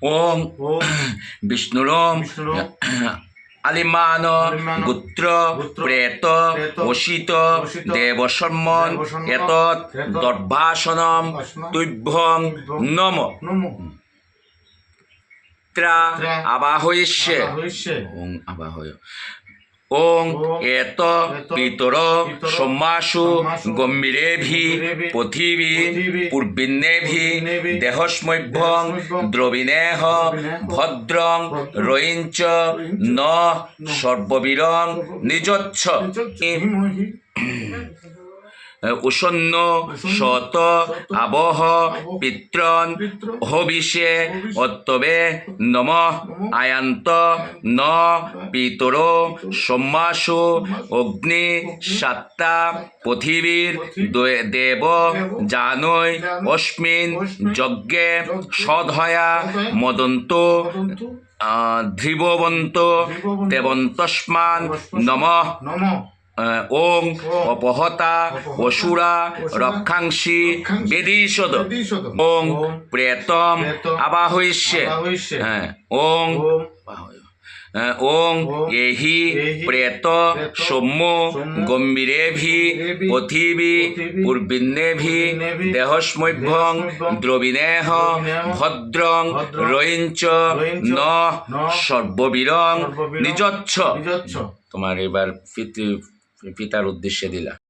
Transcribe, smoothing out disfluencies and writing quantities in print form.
ওং ওম বিষ্ণুরম বিষ্ণুরম আলিমান আলিমান গুত্র গুত্র প্রেত প্রেত অসিত অসিত দেবসম্মন দেবসম্মন এতৎ এতৎ দর্ভাসনম দর্ভাসনম তুভ্যং তুভ্যং নম নমো ত্রা ত্রা আবাহয়িষ্যে আবাহয়িষ্যে ওং আবাহয় ওং ওম এত এত পিতর পিতর সম্মাসু সম্মাসু গম্ভীরেভি গম্ভীরেভি পৃথিবী পৃথিবী পূর্বিন্নেভি পূর্বিন্নেভি দেহস্মভ্যং দেহস্মভ্যং দ্রবিণেহ দ্রবিণেহ ভদ্রং ভদ্রং রয়িঞ্চ রয়িঞ্চ ন সর্ববীরং নিজচ্ছ ধীমহি উষন্ন শত আবহ পিত্রন হবিষে অত্তবে নম আয়ান্ত ন পিতর সম্মাসু অগ্নি সাত্তা পৃথিবীর দেব জানৈ অস্মিন যজ্ঞে সদহয়া মদন্ত ধ্রুববন্ত দেবন্তস্মান নমঃ নমঃ ওং অপহতা অসুরা রক্ষাংসি বেদিষদ ওং প্রেতম আবাহয়িষ্যে হ্যাঁ ওং ওং এহি প্রেত সৌম্য গম্ভীরেভি পৃথিবী পূর্বিন্নেভি দেহস্মভ্যং দ্রবিণেহ ভদ্রং রয়িঞ্চ ন সর্ববীরং নিজচ্ছ। তোমার এবার পিতার উদ্দেশ্যে দিলা।